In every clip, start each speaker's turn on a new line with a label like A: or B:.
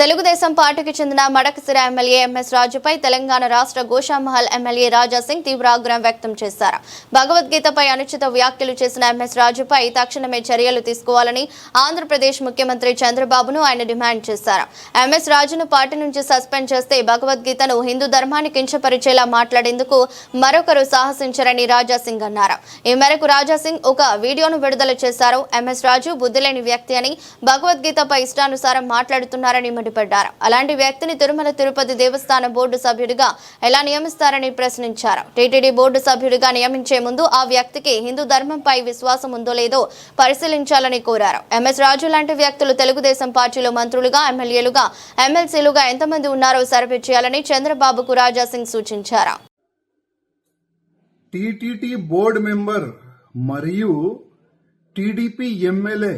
A: తెలుగుదేశం పార్టీకి చెందిన Madakasira MLA MS రాజుపై Telangana రాష్ట్ర గోషామహల్ ఎమ్మెల్యే రాజా సింగ్ తీవ్ర ఆగ్రహం వ్యక్తం చేశారు. భగవద్గీతపై అనుచిత వ్యాఖ్యలు చేసిన ఎంఎస్ రాజుపై తక్షణమే చర్యలు తీసుకోవాలని ఆంధ్రప్రదేశ్ ముఖ్యమంత్రి చంద్రబాబును ఆయన డిమాండ్ చేశారు. ఎంఎస్ రాజును పార్టీ నుంచి సస్పెండ్ చేస్తే భగవద్గీతను హిందూ ధర్మాన్ని కించపరిచేలా మాట్లాడేందుకు మరొకరు సాహసించరని రాజా సింగ్ అన్నారు. ఈ మేరకు రాజా సింగ్ ఒక వీడియోను విడుదల చేశారు. ఎంఎస్ రాజు బుద్ధిలేని వ్యక్తి అని, భగవద్గీతపై ఇష్టానుసారం మాట్లాడుతున్నారని మండిపడ్డారు. అలాంటి వ్యక్తిని తిరుమల తిరుపతి దేవస్థానం బోర్డు సభ్యుడిగా ఎలా నియమిస్తారని ప్రశ్నించారు. టీటీడీ బోర్డు సభ్యుడిగా నియమించే ముందు ఆ వ్యక్తికి హిందూ ధర్మంపై విశ్వాసం ఉందో లేదో పరిశీలించాలని కోరారు. ఎంఎస్ రాజు లాంటి వ్యక్తులు తెలుగుదేశం పార్టీలో మంత్రులుగా, ఎమ్మెల్యేలుగా, ఎమ్మెల్సీలుగా ఎంతమంది ఉన్నారో సర్వే చేయాలని చంద్రబాబుకు రాజా సింగ్ సూచించారు.
B: టీటీడీ బోర్డు మెంబర్ మరియు టీడీపీ ఎమ్మెల్యే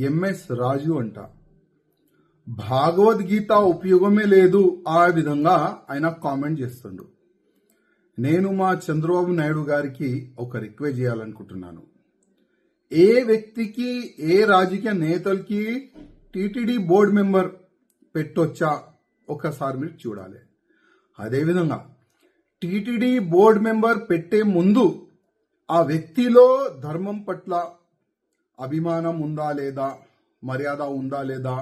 B: ఎంఎస్ రాజు అంట భగవద్గీత ఉపయోగమే లేదు ఆ విధంగా ఆయన కామెంట్ చేస్తుండు. నేను మా చంద్రబాబు నాయుడు గారికి ఒక రిక్వెస్ట్ చేయాలనుకుంటున్నాను. ఏ వ్యక్తికి, ఏ రాజకీయ నేతలకి టీటీడీ బోర్డు మెంబర్ పెట్టొచ్చా ఒకసారి మీరు చూడాలి. అదేవిధంగా టీటీడీ బోర్డు మెంబర్ పెట్టే ముందు ఆ వ్యక్తిలో ధర్మం పట్ల అభిమానం ఉందా లేదా, మర్యాద ఉందా లేదా,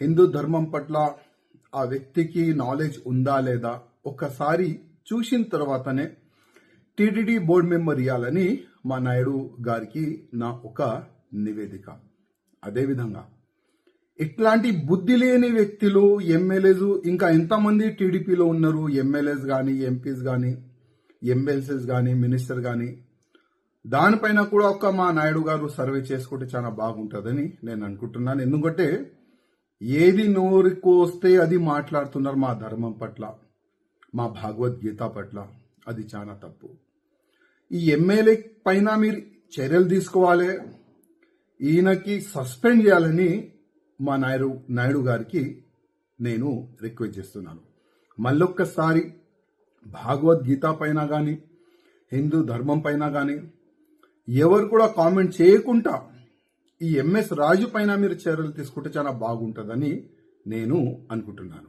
B: హిందూ ధర్మం పట్ల ఆ వ్యక్తికి నాలెడ్జ్ ఉందా లేదా ఒక్కసారి చూసిన తర్వాతనే టీటీడీ బోర్డు మెంబర్ ఇవ్వాలని మా నాయుడు గారికి నా ఒక నివేదిక. అదేవిధంగా ఇట్లాంటి బుద్ధి లేని వ్యక్తులు, ఎమ్మెల్యేలు ఇంకా ఎంతమంది టీడీపీలో ఉన్నారు, ఎమ్మెల్యేస్ కానీ, ఎంపీస్ కానీ, ఎమ్మెల్సీస్ కానీ, మినిస్టర్ కానీ, దానిపైన కూడా ఒక మా నాయుడు గారు సర్వే చేసుకుంటే చాలా బాగుంటుందని నేను అనుకుంటున్నాను. ఎందుకంటే ఏది నోరుకు వస్తే అది మాట్లాడుతున్నారు మా ధర్మం పట్ల, మా భగవద్గీత పట్ల. అది చాలా తప్పు. ఈ ఎమ్మెల్యే పైన మీరు చర్యలు తీసుకోవాలి, ఈయనకి సస్పెండ్ చేయాలని మా నాయుడు గారికి నేను రిక్వెస్ట్ చేస్తున్నాను. మళ్ళొక్కసారి భగవద్గీత పైన కానీ, హిందూ ధర్మం పైన కానీ ఎవరు కూడా కామెంట్ చేయకుండా ఈ ఎంఎస్ రాజు పైన మీరు చర్యలు తీసుకుంటే చాలా బాగుంటుందని నేను అనుకుంటున్నాను.